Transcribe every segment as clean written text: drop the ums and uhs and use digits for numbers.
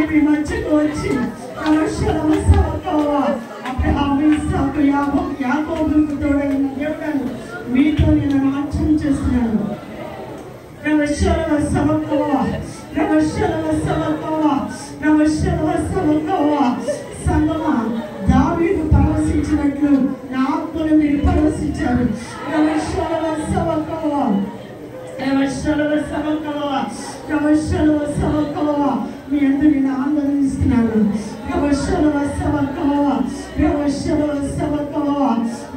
మీ మధ్యకు వచ్చి యాకోబుకు తోడైన దేవుడను మీతో నేను నాట్యం చేస్తున్నాను. సంగమా, దావీదు పరవశించినట్లు నా ఆత్మను మీరు పరవశించారు. మీ అందరూ నేను ఆనందిస్తున్నాను.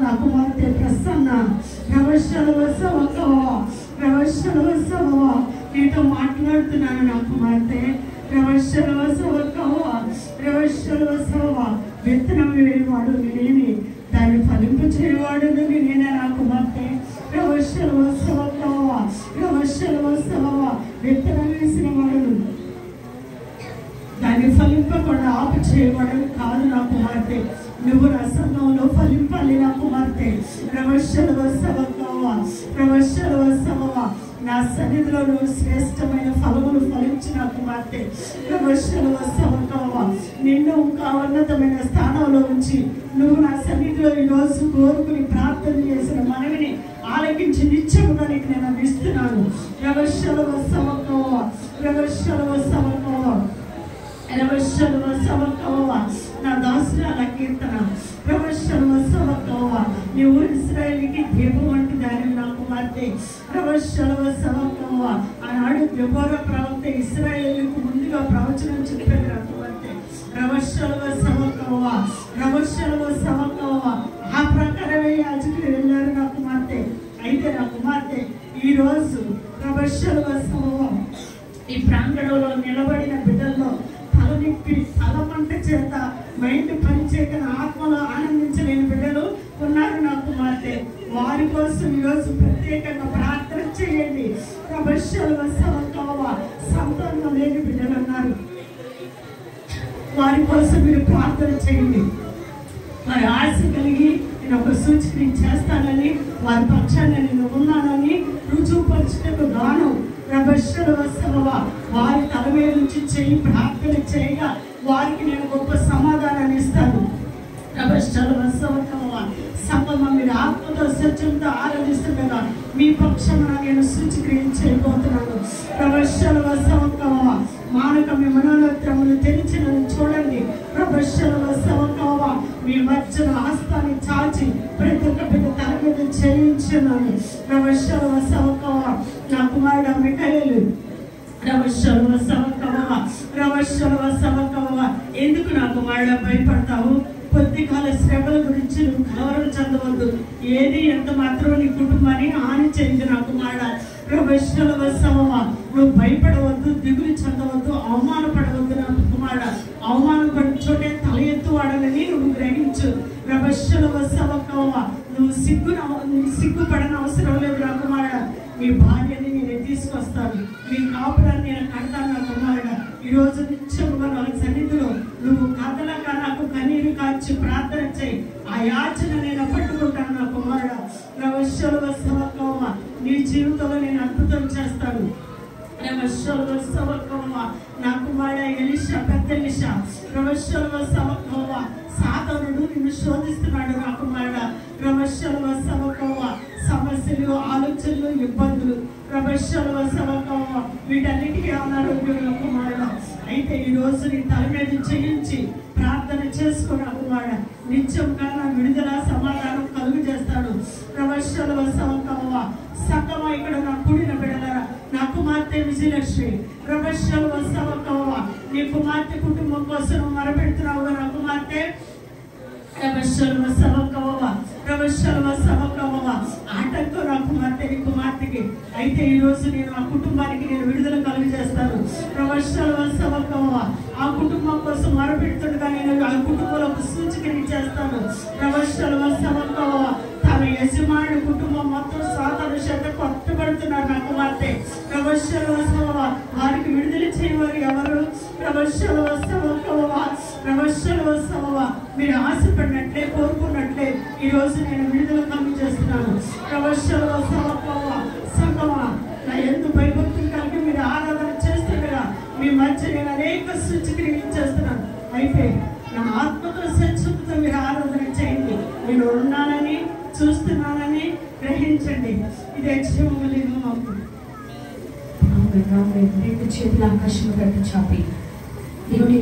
నా కుమార్తె ప్రసన్న నీతో మాట్లాడుతున్నాను. నా కుమార్తె విత్తనం వేయవాడు నేనేమి, దాన్ని ఫలింపు చేయవాడు నేనే. నా కుమార్తె విత్తనం వేసిన వాడు దాన్ని ఫలింపకుండా ఆపు చేయడం కాదు. నా కుమార్తె నువ్వు నా సంఘంలో ఫలింపాలి. నా కుమార్తె నా సన్నిధిలో నువ్వు శ్రేష్టమైన ఫలములు ఫలించిన కుమార్తె నిన్ను ఇంకా ఉన్నతమైన స్థానంలో ఉంచి నువ్వు నా సన్నిధిలో ఈరోజు కోరుకుని ప్రార్థన చేసిన మనవిని ఆలకించి నిత్యముగా నీకు నేను అందిస్తున్నాను. నా దాసురాల కీర్తన నీవు ఇశ్రాయేలుకి దీపం వంటి దాని. నా కుమార్తె ఆనాడు దెబోరా ప్రవక్త ఇశ్రాయేలుకు ముందుగా ప్రవచనం చెప్పాడు. నా కుమార్తె ఆ ప్రకారమే యాజకులు వెళ్ళారు. నా కుమార్తె అయితే నా కుమార్తె ఈరోజు ఈ ప్రాంగణంలో నిలబడిన బిడ్డల్లో తలనిప్పి తలమంట చేత మైండ్ పనిచేయక ఆత్మలో ఆనందించలేని బిడ్డలు ఉన్నారు. నా కుమార్తె వారి కోసం ఈరోజు ప్రత్యేకంగా ప్రార్థన చేయండి. సంతానం లేని బిడ్డలు ఉన్నారు, వారి కోసం మీరు ప్రార్థన చేయండి. వారి ఆశ కలిగి నేను ఒక సూచన చేస్తానని, వారి పక్షాన్ని నేను ఉన్నానని రుజువుపరచుటకు గాను వారి తల మీద నుంచి చేయి ప్రార్థన చేయగా వారికి నేను గొప్ప సమాధానాన్ని ఇస్తాను. సంగమ మీరు ఆత్మతో సత్యంతో ఆరాధిస్తుండగా మీ పక్షమున నేను సూచిక్రియ చేయబోతున్నాను. మానక మీ మనోనేత్రములు తెరిచినని చూడండి. మీ మధ్యన హస్తాన్ని చాచి ప్రతి ఒక్క బిడ్డ తల మీద చేయించున్నాను. నా కుమారుడు మిఖాయేలు ఎందుకు నా కుమారుడు భయపడతావు? కొద్ది కాల శ్రమల గురించి నువ్వు కలవరం చెందవద్దు. ఏది ఎంత మాత్రం నీ కుటుంబాన్ని హాని చేయదు. నా కుమారుడు నువ్వు భయపడవద్దు, దిగులు చెందవద్దు, అవమానపడవద్దు. నా కుమారుడు అవమానపడి చోటే తల ఎత్తువాడని నువ్వు గ్రహించు. నువ్వు సిగ్గుపడని అవసరం లేదు. నా కుమారుడు మీ భార్యని నేను తీసుకొస్తాను, మీ కాపురాన్ని నేను కడతాను. నా కుమారుడు ఈరోజు నిత్యముగా నా సన్నిధిలో నువ్వు కథలక నాకు కన్నీరు కాచి ప్రార్థన చేయి. ఆ యాచన నేను పట్టుకుంటాను. నా కుమారుడు నీ జీవితంలో నేను అద్భుతం చేస్తాను. నా కుమారుడు ఎలీషా, పెద్ద ఎలీషా సాతానుడు నిన్ను శోధిస్తున్నాడు. నా కుమారుడు సమస్యలు, ఆలోచనలు, ఇబ్బందులు వీటన్నిటికీ అనారోగ్యం. కుమారుడు అయితే ఈ రోజు నీ తల మీద చేయించి ప్రార్థన చేసుకున్న కుమారుడు నిత్యంగా నా విడుదల సమాధానం కలుగు చేస్తాడు. సంగమా ఇక్కడ నా కూడిన బిడ్డలారా, నా కుమార్తె విజయలక్ష్మి నీ కుమార్తె కుటుంబం కోసం మొరపెడుతున్నావు. నా కుమార్తె ఆటంకం నా కుమార్తె నీ కుమార్తెకి అయితే ఈ రోజు నేను ఆ కుటుంబానికి నేను విడుదల కలుగు చేస్తాను. ఆ కుటుంబం కోసం మొరపెడుతుండగా నేను ఆ కుటుంబంలో ఒక సూచికని చేస్తాను. తన యజమానుడి కుటుంబం మొత్తం సాతాను చేత కొట్టబడుతున్నారు. నా కుమార్తె వారికి విడుదల చేయవారు ఎవరు? మీరు ఆశపడినట్లే కోరుకున్నట్లే ఈ రోజు నేను విడుదల కలుగు చేస్తున్నాను. సంగమా నా ఎందు భయభక్తులు కలిగి మీరు ఆరాధన చేస్తుండగా మీ మధ్య నేను అనేక సూచక్రియలు వైఫే నా ఆత్మతో స్వచ్ఛతతో మీరు ఆరాధన చేయండి. నేను ఉన్నానని చూస్తున్నానని గ్రహించండి. ఇదే జీవము లేదు మాకు. రెండు చేతుల ఆకాశం కట్టి చాపి దేవుని